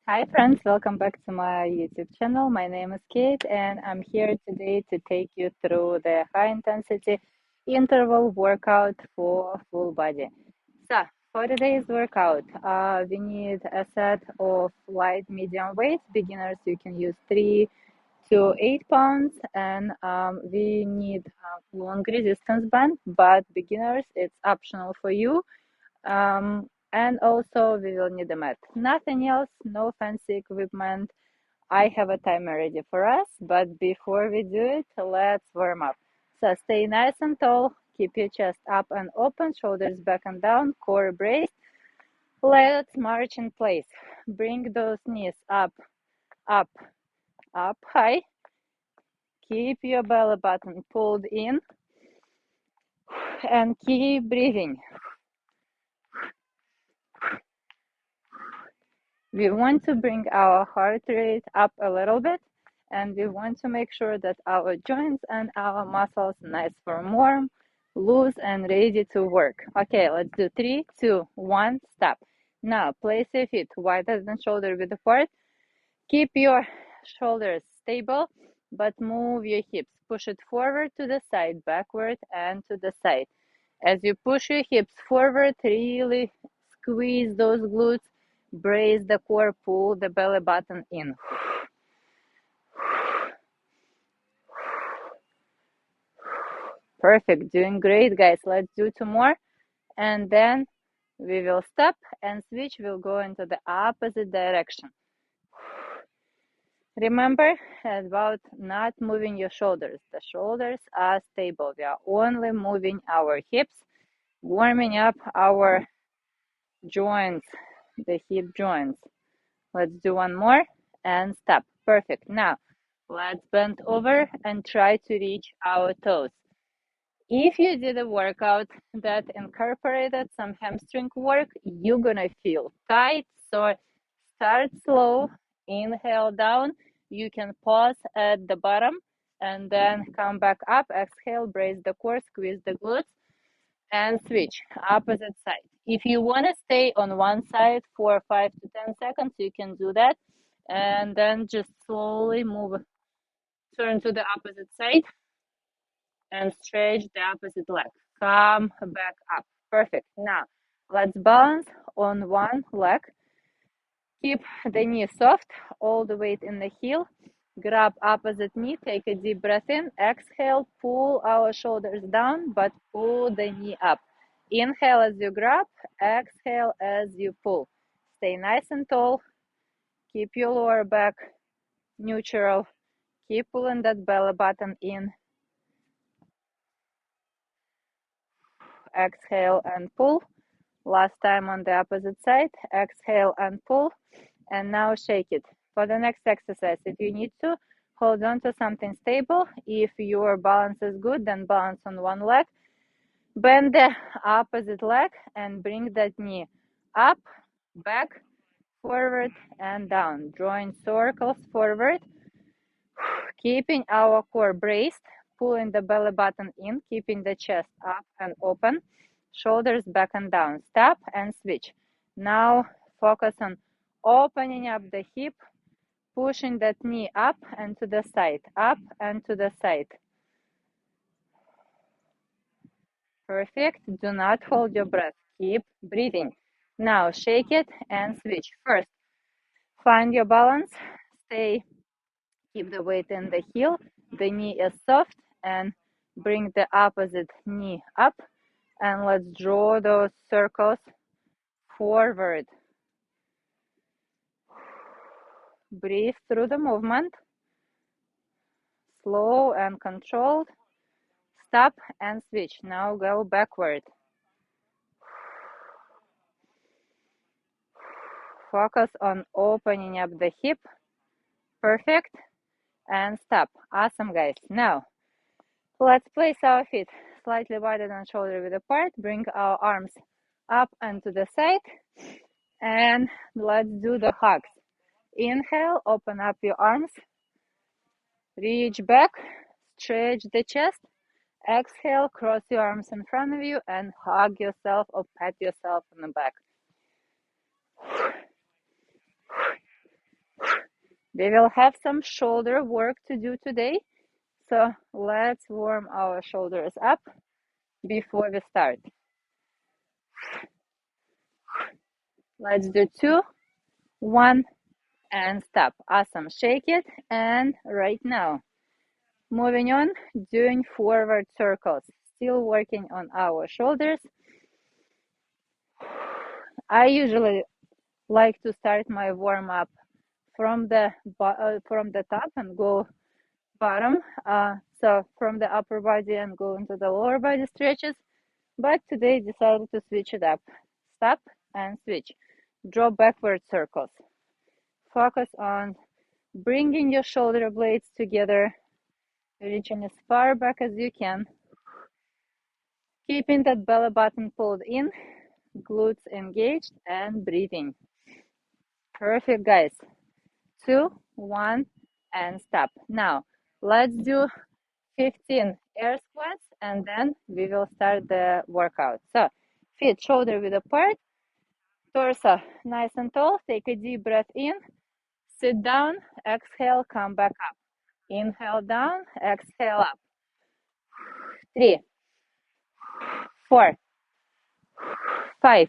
Hi friends, welcome back to my YouTube channel. My name is Kate and I'm here today to take you through the high intensity interval workout for full body. So for today's workout, we need a set of light medium weights. Beginners, you can use 3 to 8 pounds, and we need a long resistance band, but beginners, it's optional for you. And also we will need a mat. Nothing else, no fancy equipment. I have a timer ready for us, but before we do it, let's warm up. So stay nice and tall, keep your chest up and open, shoulders back and down, core braced. Let's march in place. Bring those knees up, up, up high. Keep your belly button pulled in and keep breathing. We want to bring our heart rate up a little bit, and we want to make sure that our joints and our muscles nice and warm, loose and ready to work. Okay, let's do 3, 2, 1, stop. Now place your feet wider than shoulder width apart. Keep your shoulders stable, but move your hips. Push it forward to the side, backward and to the side. As you push your hips forward, really squeeze those glutes, brace the core, pull the belly button in. Perfect, doing great, guys. Let's do 2 more, and then we will stop and switch. We'll go into the opposite direction. Remember about not moving your shoulders. The shoulders are stable. We are only moving our hips, warming up our joints, the hip joints. Let's do 1 more and stop. Perfect. Now, let's bend over and try to reach our toes. If you did a workout that incorporated some hamstring work, you're gonna feel tight. So start slow, inhale down. You can pause at the bottom and then come back up. Exhale, brace the core, squeeze the glutes, and switch opposite side. If you want to stay on one side for 5 to 10 seconds, you can do that, and then just slowly move, turn to the opposite side and stretch the opposite leg. Come back up. Perfect. Now let's balance on one leg. Keep the knee soft, all the weight in the heel. Grab opposite knee, take a deep breath in. Exhale, pull our shoulders down, but pull the knee up. Inhale as you grab, exhale as you pull. Stay nice and tall. Keep your lower back neutral. Keep pulling that belly button in. Exhale and pull. Last time on the opposite side. Exhale and pull. And now shake it. For the next exercise, if you need to, hold on to something stable. If your balance is good, then balance on one leg. Bend the opposite leg and bring that knee up, back, forward, and down. Drawing circles forward, keeping our core braced, pulling the belly button in, keeping the chest up and open, shoulders back and down. Stop and switch. Now focus on opening up the hip, pushing that knee up and to the side, up and to the side. Perfect. Do not hold your breath. Keep breathing. Now shake it and switch. First, find your balance. Stay, keep the weight in the heel. The knee is soft, and bring the opposite knee up. And let's draw those circles forward. Breathe through the movement. Slow and controlled. Stop and switch. Now go backward. Focus on opening up the hip. Perfect. And stop. Awesome, guys. Now, let's place our feet slightly wider than shoulder width apart. Bring our arms up and to the side. And let's do the hugs. Inhale, open up your arms. Reach back, stretch the chest. Exhale, cross your arms in front of you and hug yourself or pat yourself on the back. We will have some shoulder work to do today. So let's warm our shoulders up before we start. Let's do 2, 1, and stop. Awesome. Shake it. And right now, moving on, doing forward circles. Still working on our shoulders. I usually like to start my warm up from the top and go bottom. So from the upper body and go into the lower body stretches. But today decided to switch it up. Stop and switch. Draw backward circles. Focus on bringing your shoulder blades together, reaching as far back as you can. Keeping that belly button pulled in, glutes engaged, and breathing. Perfect, guys. 2, 1, and stop. Now, let's do 15 air squats, and then we will start the workout. So, feet shoulder width apart, torso nice and tall. Take a deep breath in, sit down, exhale, come back up. Inhale down, exhale up. 3, 4, 5.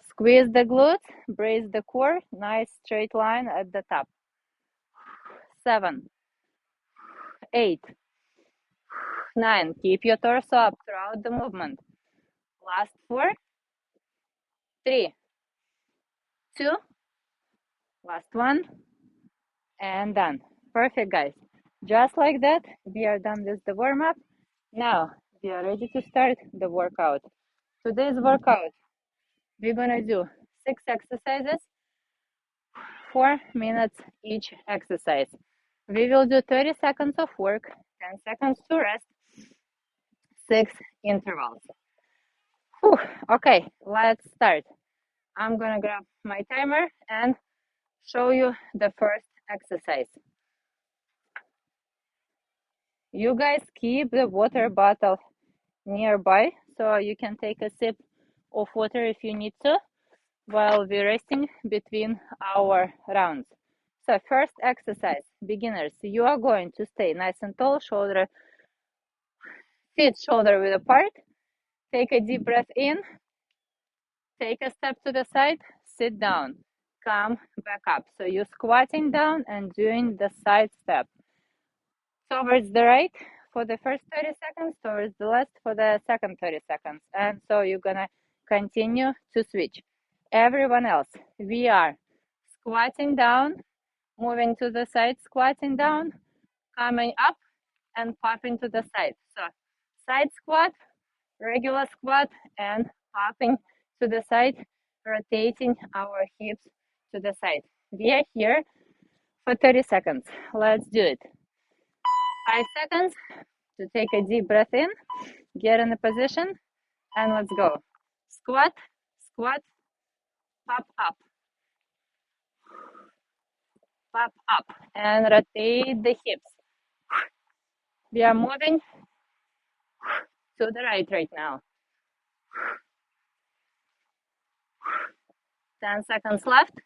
Squeeze the glutes, brace the core, nice straight line at the top. 7, 8, 9. Keep your torso up throughout the movement. Last 4, 3, 2, last 1, and done. Perfect, guys. Just like that, we are done with the warm-up. Now, we are ready to start the workout. Today's workout, we're gonna do 6 exercises, 4 minutes each exercise. We will do 30 seconds of work, 10 seconds to rest, 6 intervals. Whew. Okay, let's start. I'm gonna grab my timer and show you the first exercise. You guys keep the water bottle nearby so you can take a sip of water if you need to while we're resting between our rounds. So first exercise, beginners, you are going to stay nice and tall, feet shoulder width apart. Take a deep breath in, take a step to the side, sit down, come back up. So you're squatting down and doing the side step. Towards the right for the first 30 seconds, towards the left for the second 30 seconds. And so you're gonna continue to switch. Everyone else, we are squatting down, moving to the side, squatting down, coming up and popping to the side. So side squat, regular squat, and popping to the side, rotating our hips to the side. We are here for 30 seconds. Let's do it. 5 seconds to take a deep breath in, get in a position, and let's go. Squat, squat, pop up, pop up, and rotate the hips. We are moving to the right now. 10 seconds left.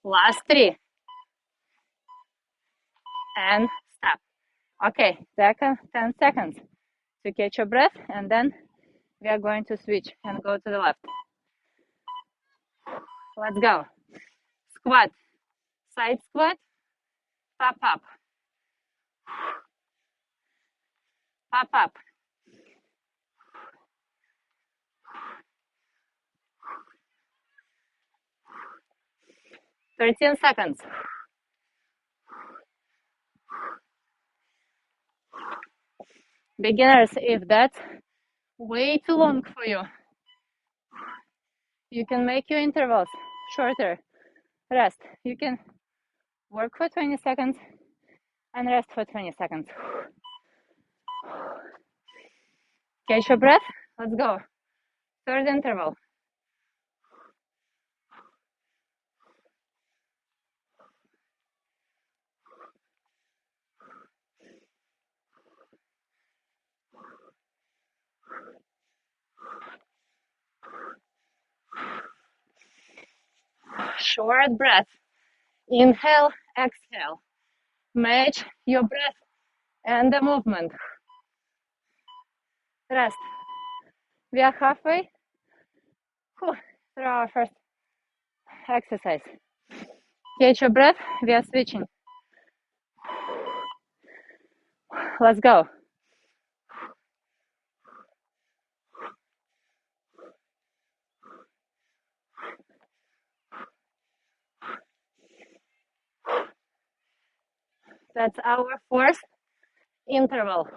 Last 3. And stop. Okay, 10 seconds to catch your breath, and then we are going to switch and go to the left. Let's go. Squat, side squat, pop up, pop up. 13 seconds. Beginners, if that's way too long for you, you can make your intervals shorter. Rest. You can work for 20 seconds and rest for 20 seconds. Catch your breath. Let's go. Third interval. Short breath. Inhale, exhale. Match your breath and the movement. Rest. We are halfway through our first exercise. Catch your breath. We are switching. Let's go. That's our fourth interval.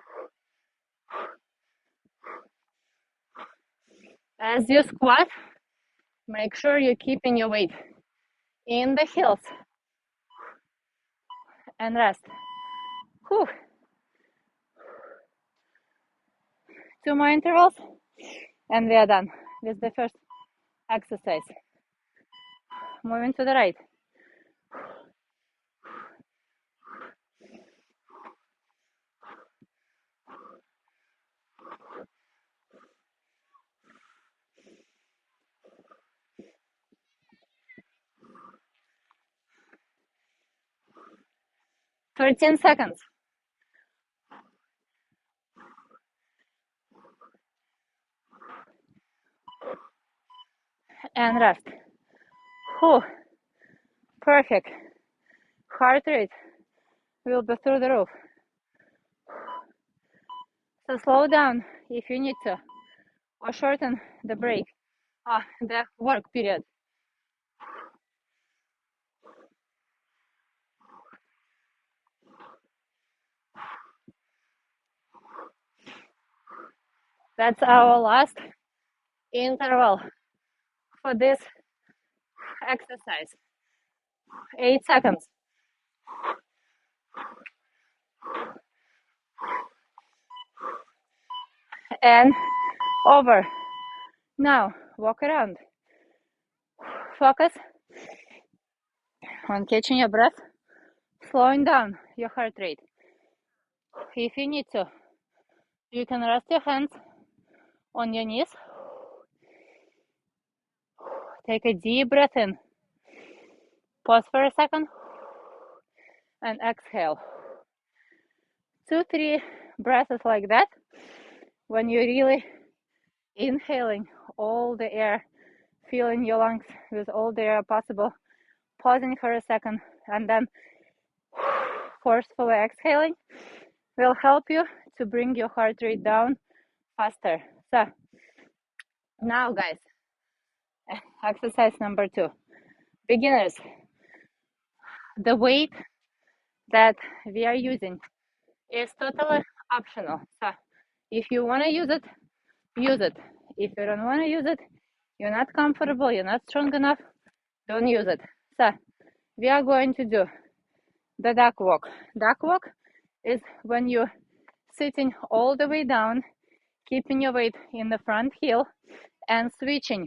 As you squat, make sure you're keeping your weight in the heels and rest. Whew. 2 more intervals and we are done with the first exercise. Moving to the right. "13 seconds. And rest. Whew. Perfect. Heart rate will be through the roof. So slow down if you need to, or shorten the break, the work period. That's our last interval for this exercise. 8 seconds. And over. Now, walk around. Focus on catching your breath, slowing down your heart rate. If you need to, you can rest your hands on your knees. Take a deep breath in. Pause for a second. And exhale. 2-3 breaths like that. When you're really inhaling all the air, filling your lungs with all the air possible, pausing for a second, and then forcefully exhaling will help you to bring your heart rate down faster. So now, guys, exercise number 2. Beginners, the weight that we are using is totally optional. So if you want to use it, use it. If you don't want to use it, you're not comfortable, you're not strong enough, don't use it. So we are going to do the duck walk. Duck walk is when you're sitting all the way down, keeping your weight in the front heel and switching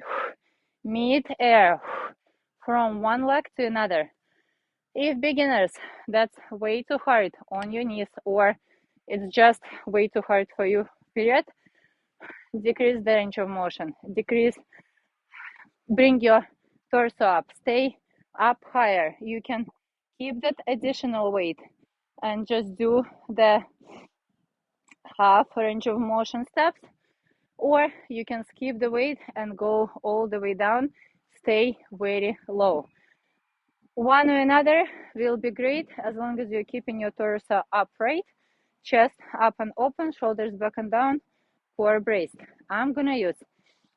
mid-air from one leg to another. If beginners, that's way too hard on your knees, or it's just way too hard for you, period, decrease the range of motion. Bring your torso up, stay up higher. You can keep that additional weight and just do the half range of motion steps, or you can skip the weight and go all the way down, stay very low. One or another will be great as long as you're keeping your torso upright, chest up and open, shoulders back and down, core braced. I'm gonna use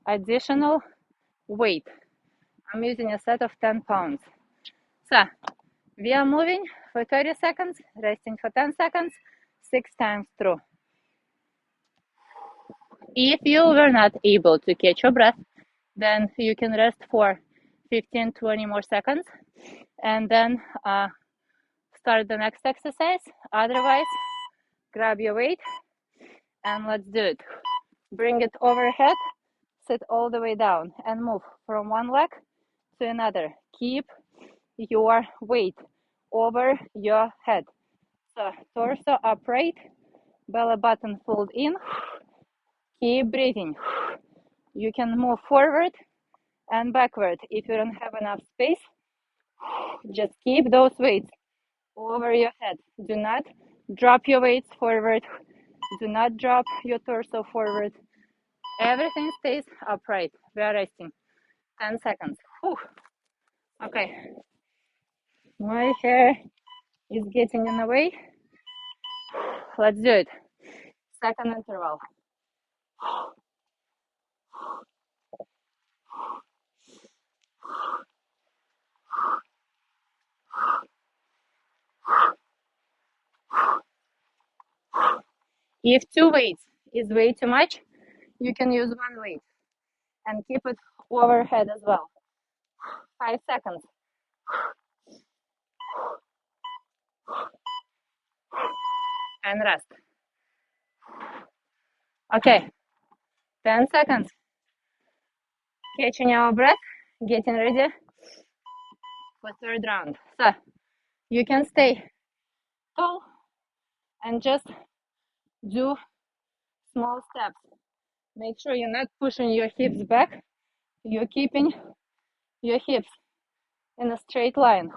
additional weight. I'm using a set of 10 pounds. So we are moving for 30 seconds, resting for 10 seconds, 6 times through. If you were not able to catch your breath, then you can rest for 15-20 more seconds and then start the next exercise. Otherwise, grab your weight and let's do it. Bring it overhead, sit all the way down and move from one leg to another. Keep your weight over your head. So torso upright, belly button fold in. Keep breathing. You can move forward and backward if you don't have enough space. Just keep those weights over your head. Do not drop your weights forward. Do not drop your torso forward. Everything stays upright. We are resting. 10 seconds. Whew. Okay. My hair is getting in the way. Let's do it. Second interval. If two weights is way too much, you can use one weight and keep it overhead as well. 5 seconds. And rest. Okay. 10 seconds. Catching our breath. Getting ready for third round. So you can stay tall and just do small steps. Make sure you're not pushing your hips back. You're keeping your hips in a straight line.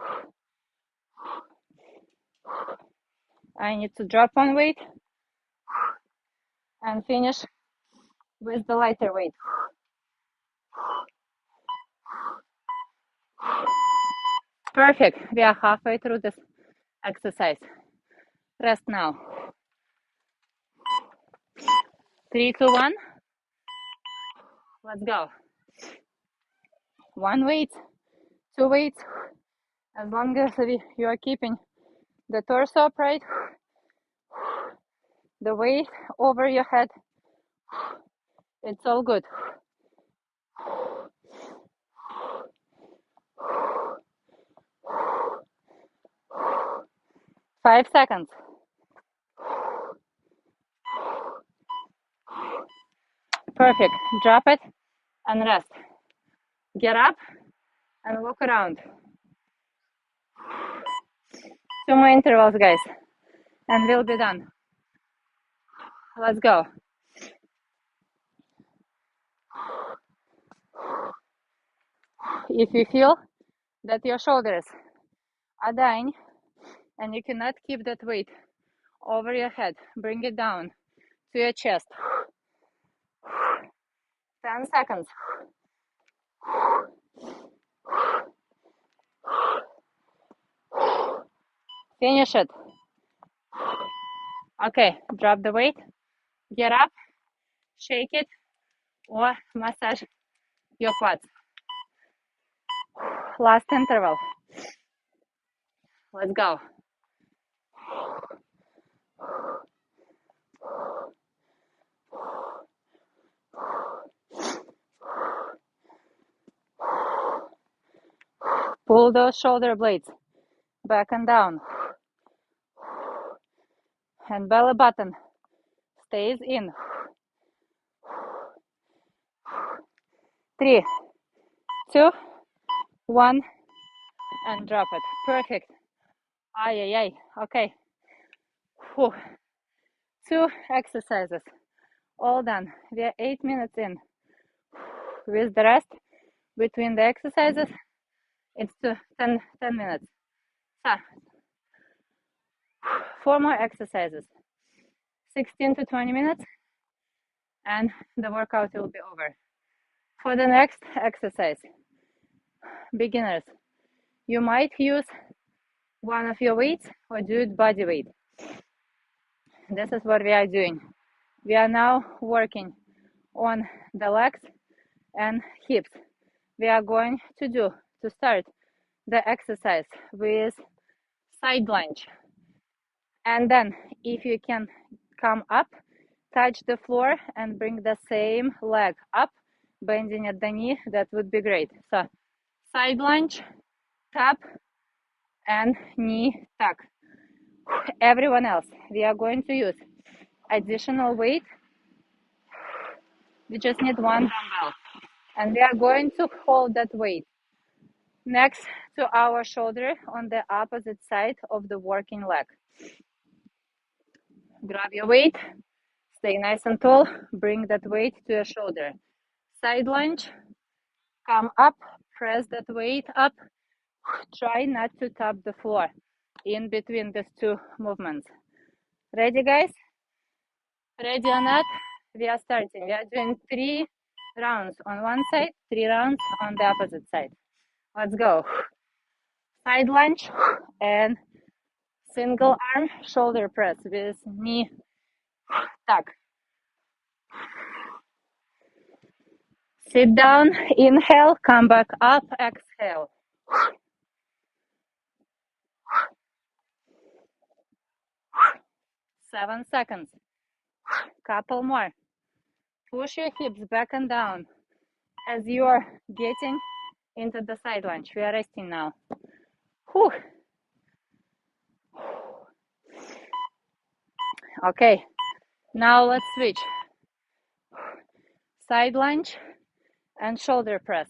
I need to drop one weight and finish with the lighter weight. Perfect. We are halfway through this exercise. Rest now. 3, 2, 1. Let's go. One weight, two weights. As long as you are keeping the torso upright, the weight over your head, it's all good. 5 seconds. Perfect. Drop it and rest. Get up and walk around. 2 more intervals, guys, and we'll be done. Let's go. If you feel that your shoulders are dying and you cannot keep that weight over your head, bring it down to your chest. 10 seconds. Finish it. Okay, drop the weight, get up, shake it, or massage your quads. Last interval. Let's go. Pull those shoulder blades back and down. And belly button stays in. 3, 2, 1, and drop it. Perfect. Ay, ay, ay. Okay. Whew. 2 exercises. All done. We are 8 minutes in. With the rest between the exercises, it's 10 minutes. So, 4 more exercises. 16 to 20 minutes, and the workout will be over. For the next exercise, beginners, you might use one of your weights or do it body weight. This is what we are doing. We are now working on the legs and hips. We are going to start the exercise with side lunge. And then if you can come up, touch the floor and bring the same leg up, bending at the knee, that would be great. So side lunge, tap, and knee tuck. Everyone else, we are going to use additional weight. We just need one dumbbell. And we are going to hold that weight next to our shoulder on the opposite side of the working leg. Grab your weight, stay nice and tall, bring that weight to your shoulder. Side lunge, come up, press that weight up, Try not to tap the floor in between these two movements. Ready, guys? Ready or not? We are starting. We are doing 3 rounds on one side, 3 rounds on the opposite side. Let's go. Side lunge and single arm shoulder press with knee tuck. Sit down, inhale, come back up, exhale. 7 seconds. Couple more. Push your hips back and down as you are getting into the side lunge. We are resting now. Whew. Okay, now let's switch. Side lunge and shoulder press.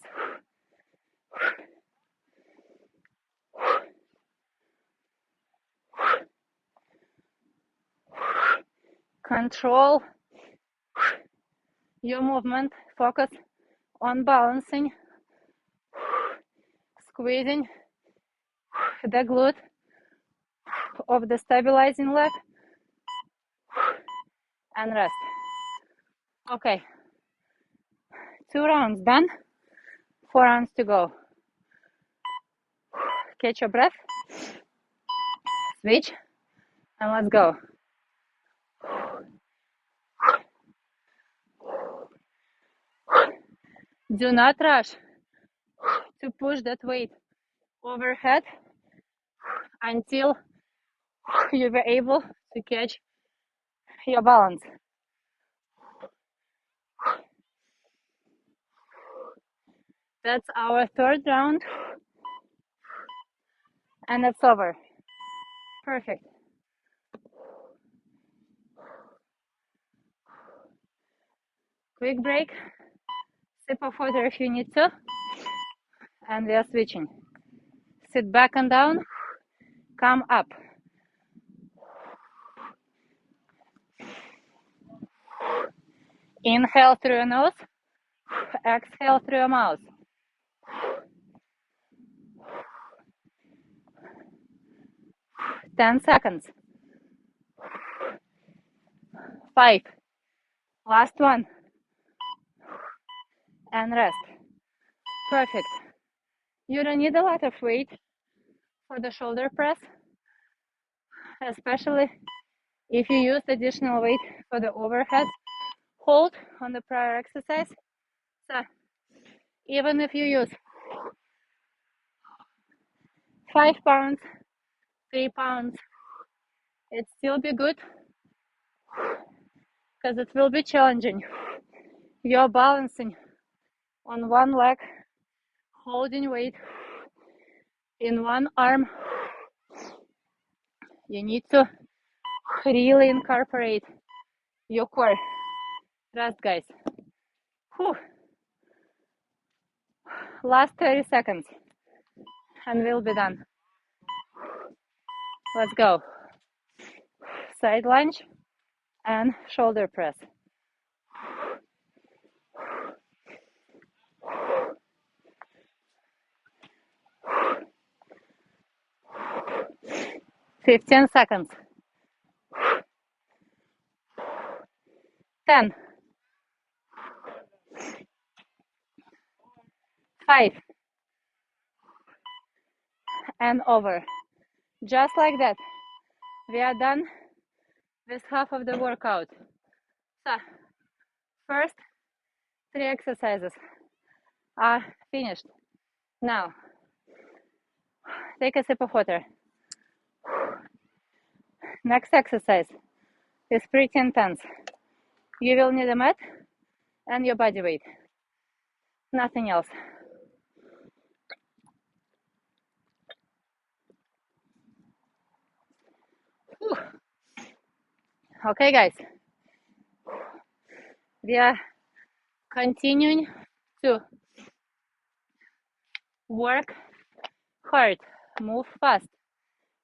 Control your movement. Focus on balancing, squeezing the glute of the stabilizing leg and rest. Okay, 2 rounds done, 4 rounds to go. Catch your breath, switch, and let's go. Do not rush to push that weight overhead until you were able to catch your balance. That's our 3rd round, and it's over. Perfect. Quick break, sip of water if you need to, and we are switching. Sit back and down, come up. Inhale through your nose, exhale through your mouth. 10 seconds. 5. Last one. And rest. Perfect. You don't need a lot of weight for the shoulder press, especially if you use additional weight for the overhead hold on the prior exercise. So even if you use 5 pounds, 3 pounds, it still be good because it will be challenging. You're balancing on one leg, holding weight in one arm. You need to really incorporate your core. Rest, guys. Whew. Last 30 seconds and we'll be done. Let's go. Side lunge and shoulder press. "15 seconds. 10. 5. And over. Just like that. We are done with half of the workout. So, first 3 exercises are finished. Now, take a sip of water. Next exercise is pretty intense. You will need a mat and your body weight. Nothing else. Whew. Okay, guys. We are continuing to work hard, move fast.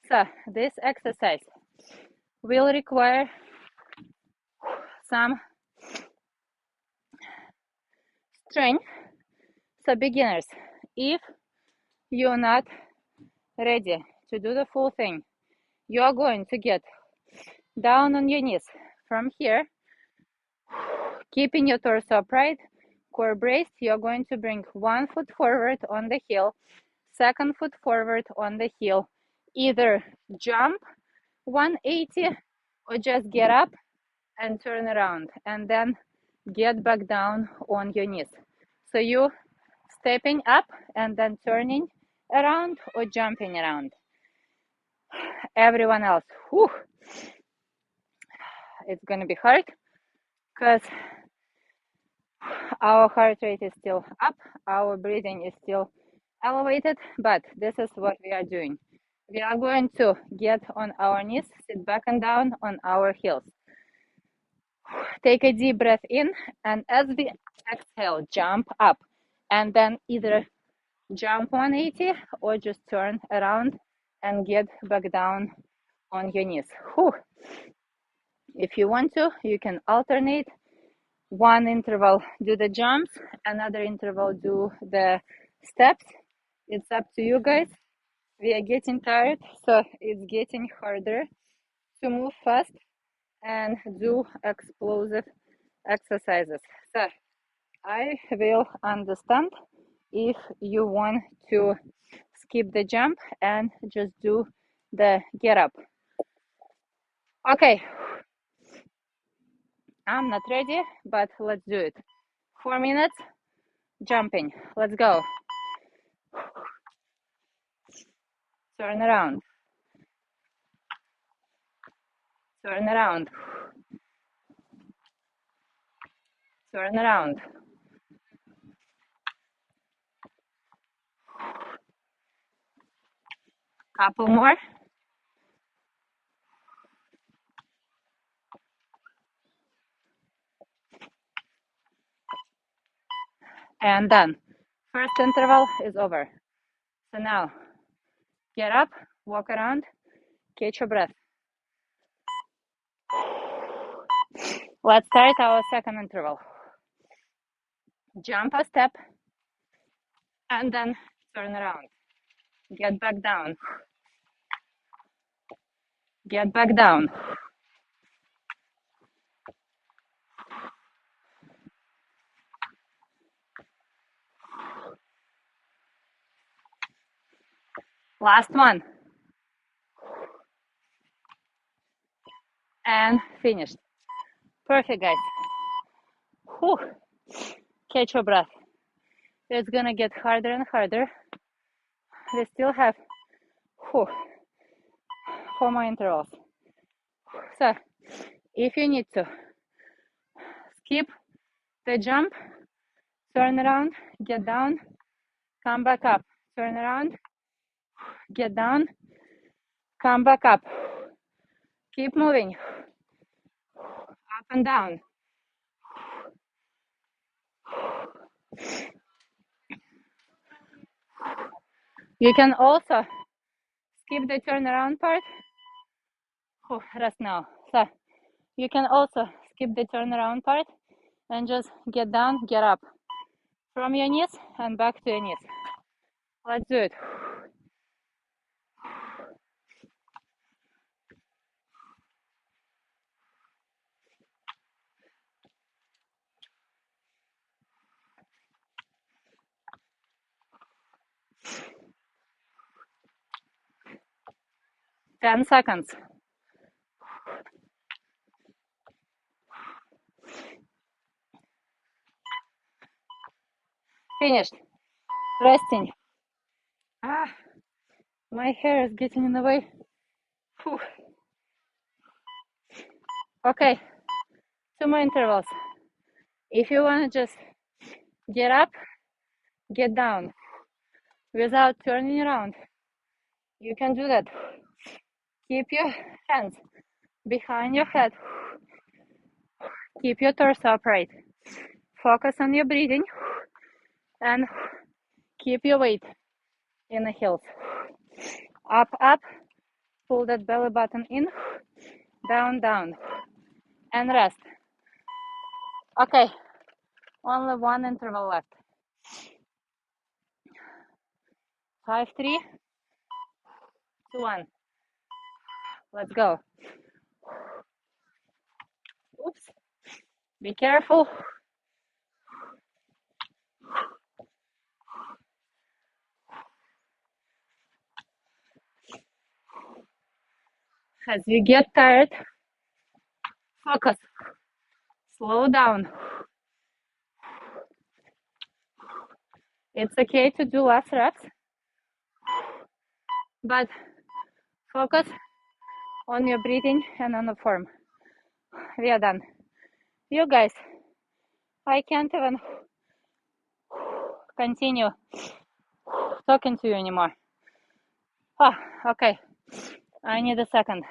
So this exercise will require some strength. So beginners, if you're not ready to do the full thing, you are going to get down on your knees. From here, keeping your torso upright, core braced, you're going to bring one foot forward on the heel, second foot forward on the heel. Either jump 180 or just get up and turn around and then get back down on your knees. So you stepping up and then turning around or jumping around. Everyone else, whew, it's gonna be hard because our heart rate is still up, our breathing is still elevated, but this is what we are doing. We are going to get on our knees, sit back and down on our heels. Take a deep breath in, and as we exhale, jump up, and then either jump 180 or just turn around and get back down on your knees. Whew. If you want to, you can alternate. One interval do the jumps, another interval do the steps. It's up to you guys. We are getting tired, so it's getting harder to move fast and do explosive exercises. So I will understand if you want to skip the jump and just do the get up. Okay, I'm not ready, but let's do it. 4 minutes jumping. Let's go. Turn around. Turn around. Turn around. Couple more. And done. First interval is over. So now, get up, walk around, catch your breath. Let's start our second interval. Jump a step, and then turn around. Get back down. Get back down. Last one. And finished. Perfect, guys. Whew. Catch your breath. It's gonna get harder and harder. We still have 4 more intervals. So, if you need to skip the jump, turn around, get down, come back up, turn around, get down, come back up. Keep moving. Up and down. You can also skip the turnaround part. Rest now. So you can also skip the turnaround part and just get down, get up from your knees and back to your knees. Let's do it. 10 seconds. Finished. Resting. My hair is getting in the way. Whew. Okay, 2 more intervals. If you want to just get up, get down without turning around, you can do that. Keep your hands behind your head. Keep your torso upright. Focus on your breathing and keep your weight in the heels. Up, up. Pull that belly button in. Down, down. And rest. Okay, only one interval left. 5, 3, 2, 1. Let's go. Oops. Be careful. As you get tired, focus. Slow down. It's okay to do less reps, but focus on your breathing and on the form. We are done. You guys, I can't even continue talking to you anymore. Oh, okay. I need a second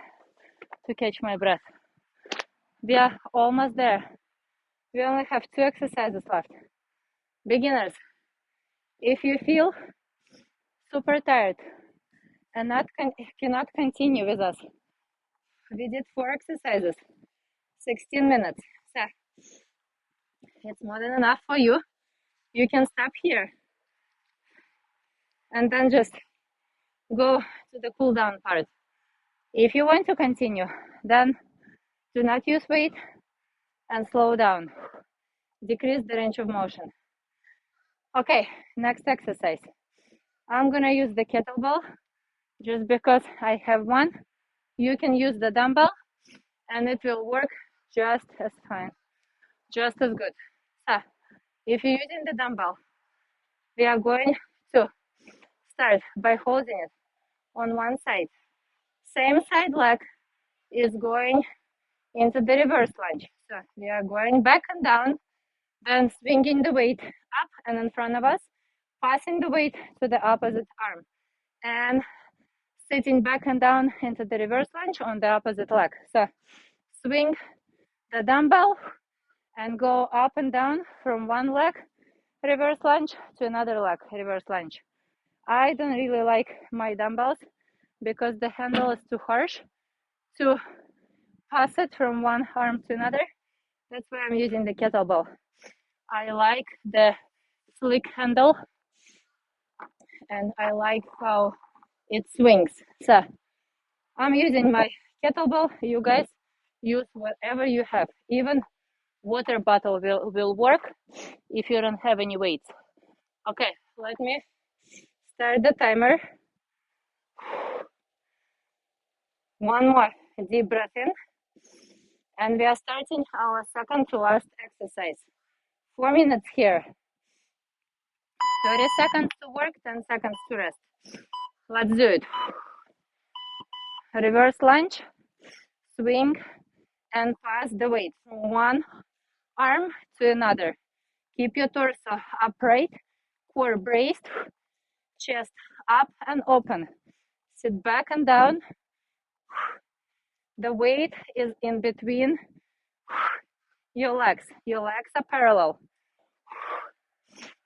to catch my breath. We are almost there. We only have 2 exercises left. Beginners, if you feel super tired and cannot continue with us, we did 4 exercises, 16 minutes. So it's more than enough for you. You can stop here and then just go to the cool down part. If you want to continue, then do not use weight and slow down. Decrease the range of motion. Okay, next exercise. I'm gonna use the kettlebell just because I have one. You can use the dumbbell and it will work just as fine, just as good. So if you're using the dumbbell, we are going to start by holding it on one side. Same side leg is going into the reverse lunge. So we are going back and down, then swinging the weight up and in front of us, passing the weight to the opposite arm, and sitting back and down into the reverse lunge on the opposite leg. So swing the dumbbell and go up and down from one leg reverse lunge to another leg reverse lunge. I don't really like my dumbbells because the handle is too harsh to pass it from one arm to another. That's why I'm using the kettlebell. I like the slick handle and I like how it swings. So I'm using my kettlebell. You guys use whatever you have. Even water bottle will work if you don't have any weights. Okay, let me start the timer. One more deep breath in. And we are starting our second to last exercise. 4 minutes here. 30 seconds to work, 10 seconds to rest. Let's do it. Reverse lunge, swing, and pass the weight from one arm to another. Keep your torso upright, core braced, chest up and open. Sit back and down. The weight is in between your legs. Your legs are parallel,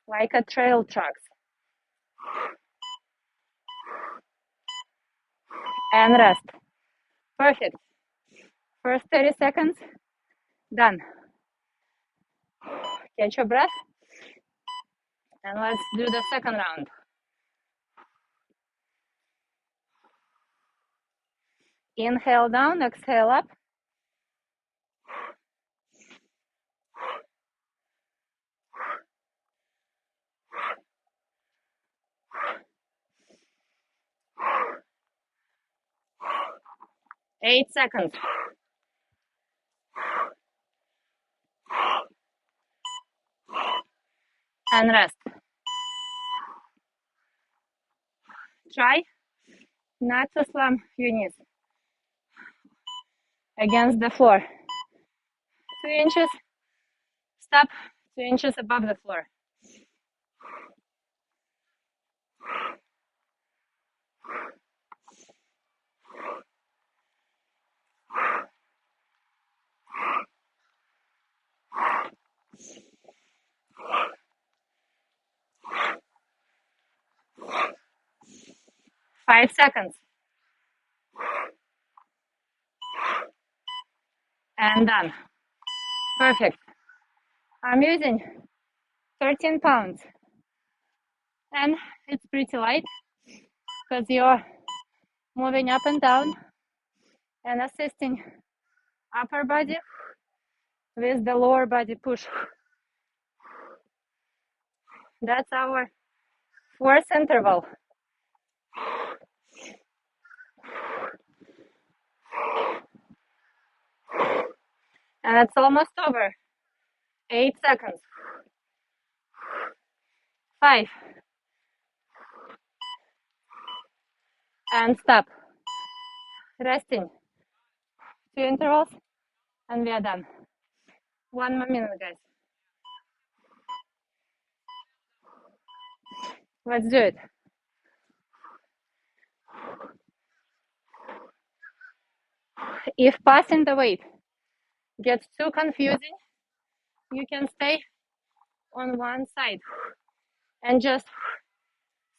like a trail tracks. And rest. Perfect. First 30 seconds, done. Catch your breath. And let's do the second round. Inhale down, exhale up. Eight seconds. And rest. Try not to slam your knees against the floor. 2 inches, stop, 2 inches above the floor. Five seconds. And done. Perfect. I'm using 13 pounds. And it's pretty light because your moving up and down and assisting upper body with the lower body push. That's our fourth interval. And it's almost over. 8 seconds. 5. And stop. Resting. 2 intervals. And we are done. 1 more minute, guys. Let's do it. If passing the weight gets too confusing, you can stay on one side and just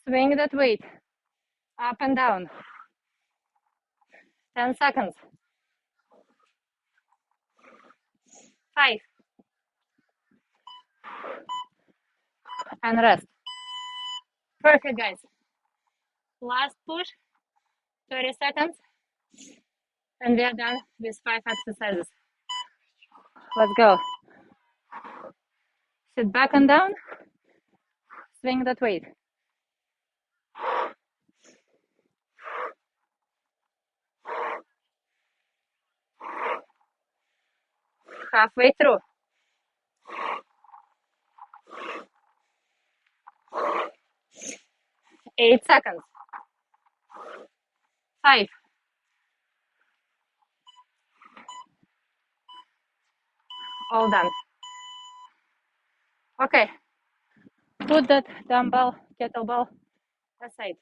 swing that weight up and down. 10 seconds. 5. And rest. Perfect, guys. Last push. 30 seconds. And we are done with 5 exercises. Let's go. Sit back and down. Swing that weight. Halfway through. 8 seconds. 5. All done. Okay. Put that dumbbell, kettlebell aside.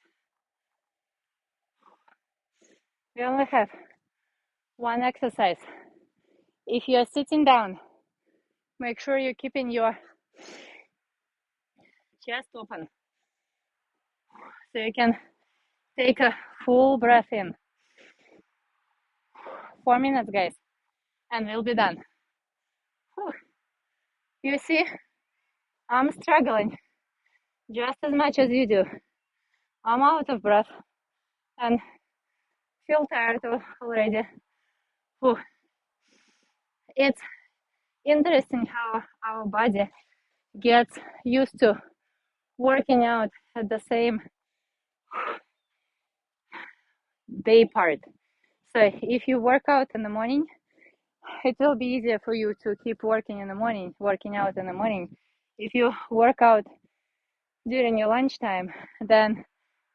We only have one exercise. If you are sitting down, make sure you're keeping your chest open so you can take a full breath in. 4 minutes, guys, and we'll be done. Whew. You see, I'm struggling just as much as you do. I'm out of breath and feel tired already. Whew. It's interesting how our body gets used to working out at the same day part. So if you work out in the morning, it will be easier for you to keep working out in the morning. If you work out during your lunchtime, then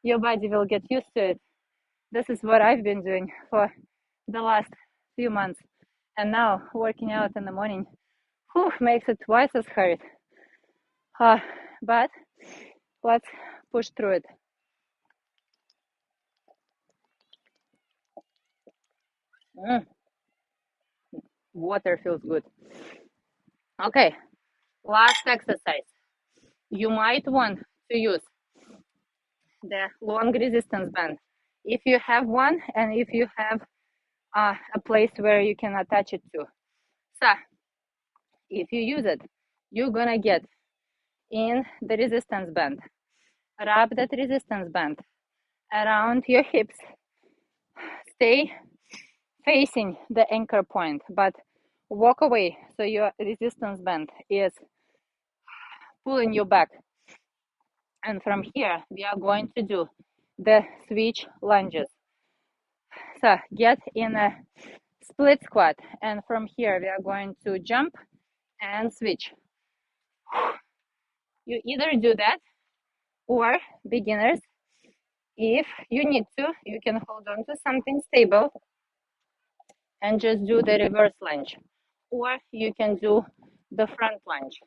your body will get used to it. This is what I've been doing for the last few months. And now working out in the morning makes it twice as hard. But let's push through it. Water feels good. Okay, last exercise. You might want to use the long resistance band if you have one and if you have a place where you can attach it to. So if you use it, you're gonna get in the resistance band. Wrap that resistance band around your hips. Stay facing the anchor point, but walk away so your resistance band is pulling you back. And from here, we are going to do the switch lunges. So get in a split squat, and from here, we are going to jump and switch. You either do that, or beginners, if you need to, you can hold on to something stable and just do the reverse lunge, or you can do the front lunge.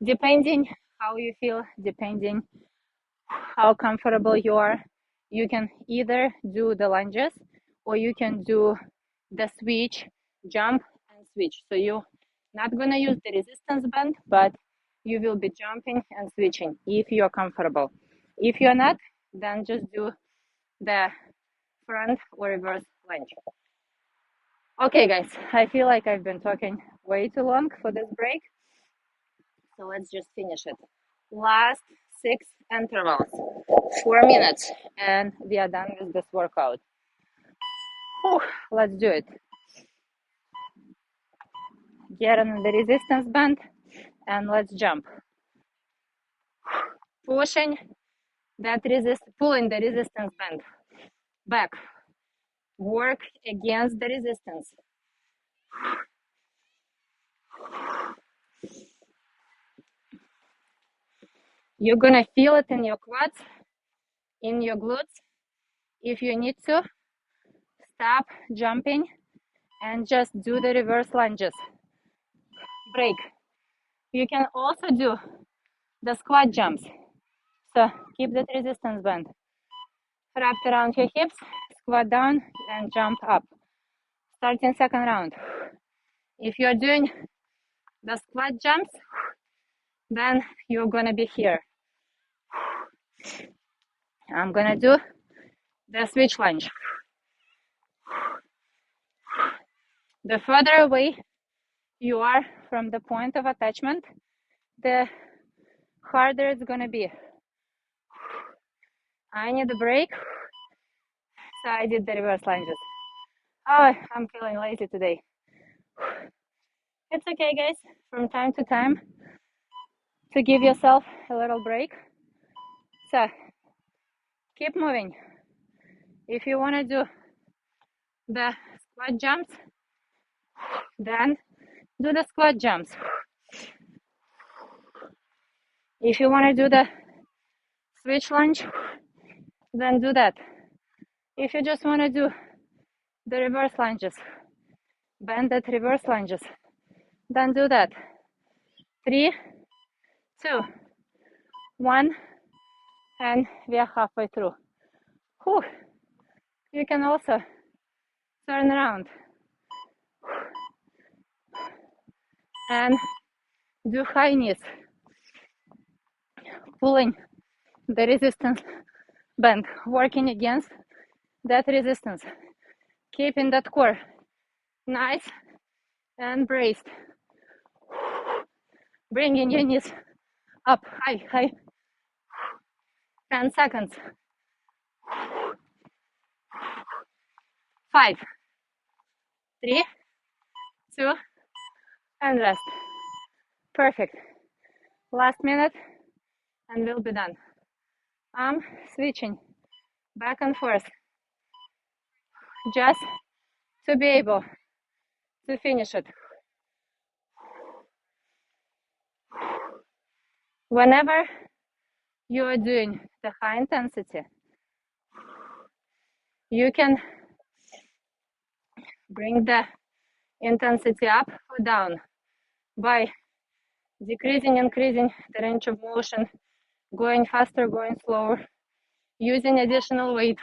Depending how you feel, depending how comfortable you are, you can either do the lunges or you can do the switch, jump and switch. So you're not gonna use the resistance band, but you will be jumping and switching if you're comfortable. If you're not, then just do the front or reverse lunge. Okay, guys, I feel like I've been talking way too long for this break. So let's just finish it. Last 6 intervals, 4 minutes, and we are done with this workout. Whew, let's do it. Get on the resistance band and let's jump. Pushing that pulling the resistance band back. Work against the resistance. You're gonna feel it in your quads, in your glutes. If you need to, stop jumping and just do the reverse lunges. Break. You can also do the squat jumps. So keep that resistance band wrapped around your hips, squat down and jump up. Starting second round. If you're doing the squat jumps, then you're gonna be here. I'm gonna do the switch lunge. The further away you are from the point of attachment, the harder it's gonna be. I need a break, so I did the reverse lunges. Oh, I'm feeling lazy today. It's okay, guys, from time to time to give yourself a little break. So keep moving. If you want to do the squat jumps, then do the squat jumps. If you want to do the switch lunge, then do that. If you just want to do the reverse lunges, banded reverse lunges, then do that. 3, 2, 1, and we are halfway through. Whew. You can also turn around and do high knees, pulling the resistance band, working against that resistance, keeping that core nice and braced, bringing your knees up high. 10 seconds. 5, 3, 2, and rest. Perfect. Last minute and we'll be done. I'm switching back and forth just to be able to finish it. Whenever you are doing the high intensity, you can bring the intensity up or down by decreasing, increasing the range of motion, going faster, going slower, using additional weight,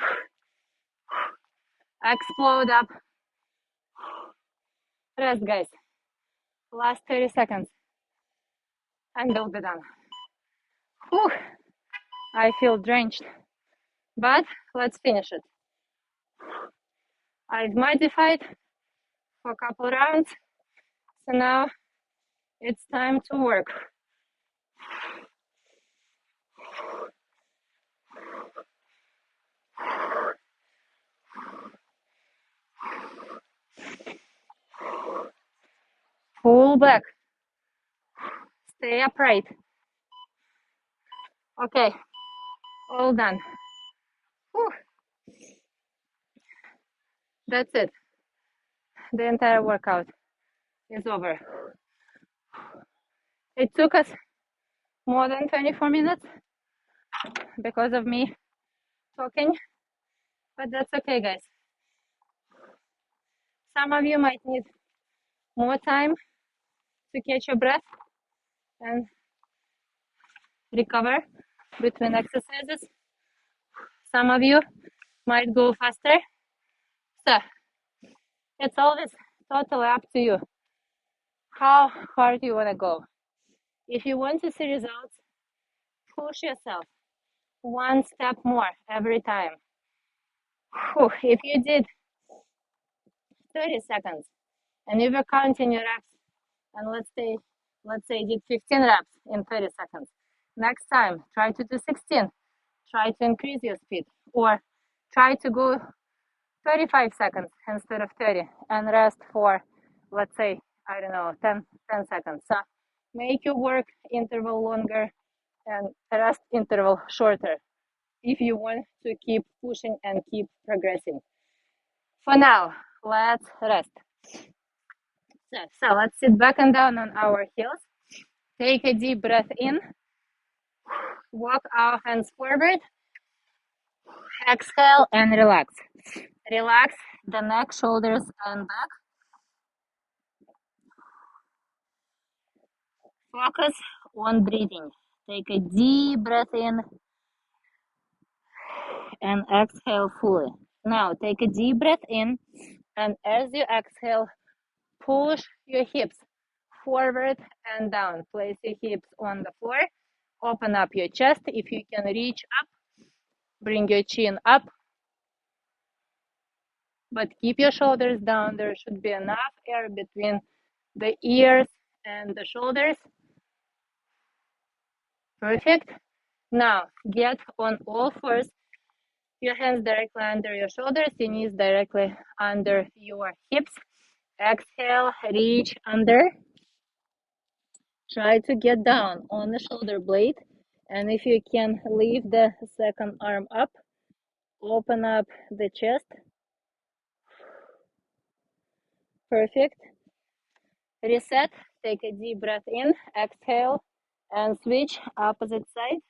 explode up. Rest, guys. Last 30 seconds and we'll be done. Whew. I feel drenched, but let's finish it. I've modified for a couple rounds, so now it's time to work. Pull back. Stay upright. Okay, all done. Whew. That's it. The entire workout is over. It took us more than 24 minutes because of me talking, but that's okay, guys. Some of you might need more time to catch your breath and recover between exercises. Some of you might go faster. So it's always totally up to you how hard you want to go. If you want to see results, push yourself one step more every time. Whew. If you did 30 seconds and you were counting your reps, and let's say you did 15 reps in 30 seconds. Next time, try to do 16. Try to increase your speed, or try to go 35 seconds instead of 30, and rest for, let's say, I don't know, 10 seconds. So make your work interval longer and rest interval shorter if you want to keep pushing and keep progressing. For now, let's rest. So let's sit back and down on our heels. Take a deep breath in. Walk our hands forward. Exhale and relax. Relax the neck, shoulders, and back. Focus on breathing. Take a deep breath in and exhale fully. Now take a deep breath in, and as you exhale, push your hips forward and down. Place your hips on the floor. Open up your chest. If you can reach up, bring your chin up, but keep your shoulders down. There should be enough air between the ears and the shoulders. Perfect. Now get on all fours. Your hands directly under your shoulders, your knees directly under your hips. Exhale, reach under. Try to get down on the shoulder blade. And if you can, lift the second arm up. Open up the chest. Perfect. Reset. Take a deep breath in. Exhale and switch opposite side.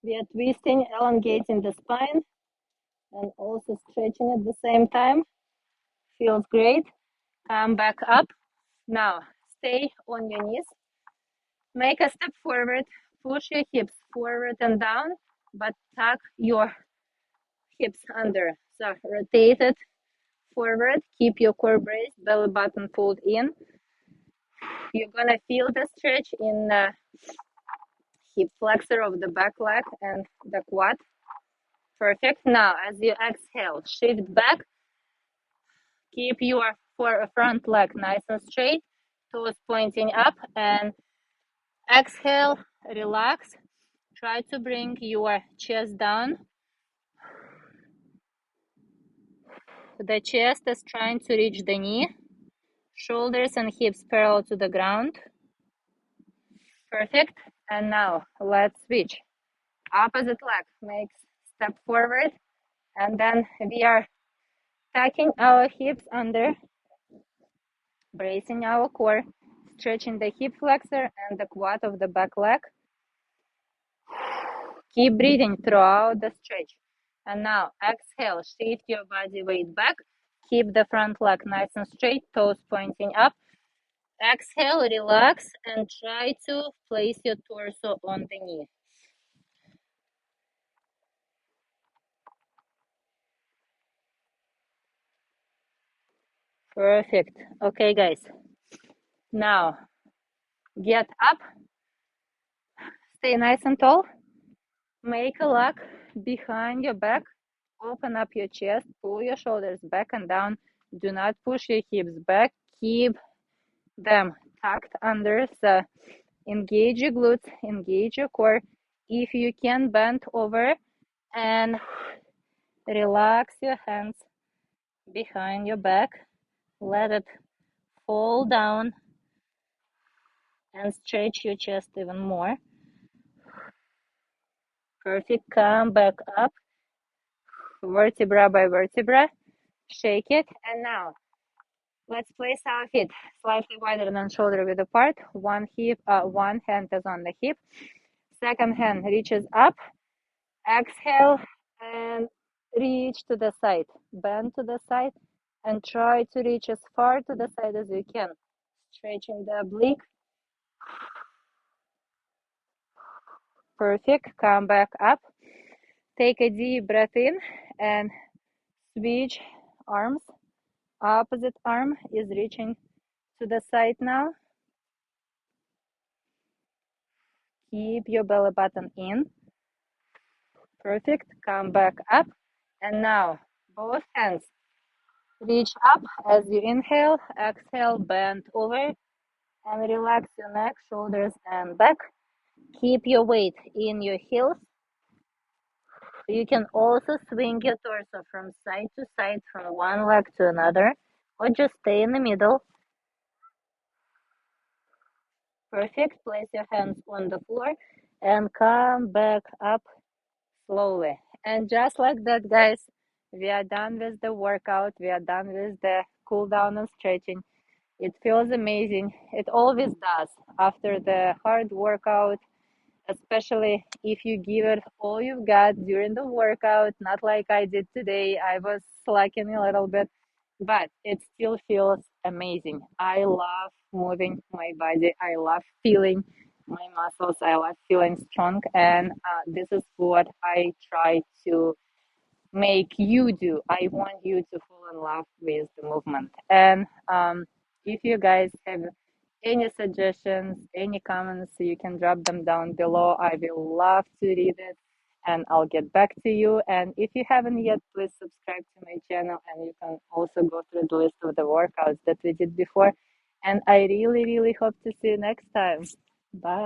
We are twisting, elongating the spine and also stretching at the same time. Feels great. Come back up. Now stay on your knees. Make a step forward. Push your hips forward and down, but tuck your hips under. So rotate it forward. Keep your core braced, belly button pulled in. You're gonna feel the stretch in the hip flexor of the back leg and the quad. Perfect. Now, as you exhale, shift back. Keep your front leg nice and straight, toes pointing up, and exhale, relax. Try to bring your chest down. The chest is trying to reach the knee. Shoulders and hips parallel to the ground. Perfect. And now let's switch. Opposite leg makes step forward, and then we are tucking our hips under, bracing our core, stretching the hip flexor and the quad of the back leg. Keep breathing throughout the stretch. And now exhale, shift your body weight back. Keep the front leg nice and straight, toes pointing up. Exhale, relax, and try to place your torso on the knee. Perfect. Okay, guys. Now, get up. Stay nice and tall. Make a lock behind your back. Open up your chest. Pull your shoulders back and down. Do not push your hips back. Keep them tucked under. So engage your glutes, engage your core. If you can, bend over and relax your hands behind your back. Let it fall down and stretch your chest even more. Perfect. Come back up, vertebra by vertebra. Shake it. And now let's place our feet slightly wider than shoulder width apart. One hand is on the hip. Second hand reaches up. Exhale and reach to the side. Bend to the side and try to reach as far to the side as you can. Stretching the oblique. Perfect. Come back up. Take a deep breath in and switch arms. Opposite arm is reaching to the side now. Keep your belly button in. Perfect. Come back up. And now both hands reach up as you inhale. Exhale, bend over and relax your neck, shoulders, and back. Keep your weight in your heels. You can also swing your torso from side to side, from one leg to another, or just stay in the middle. Perfect. Place your hands on the floor and come back up slowly. And just like that, guys, we are done with the workout. We are done with the cool down and stretching. It feels amazing. It always does after the hard workout, especially if you give it all you've got during the workout, not like I did today. I was slacking a little bit, but it still feels amazing. I love moving my body. I love feeling my muscles. I love feeling strong. And this is what I try to make you do. I want you to fall in love with the movement. And if you guys have any suggestions, any comments, you can drop them down below. I will love to read it and I'll get back to you. And if you haven't yet, please subscribe to my channel and you can also go through the list of the workouts that we did before. And I really, really hope to see you next time. Bye.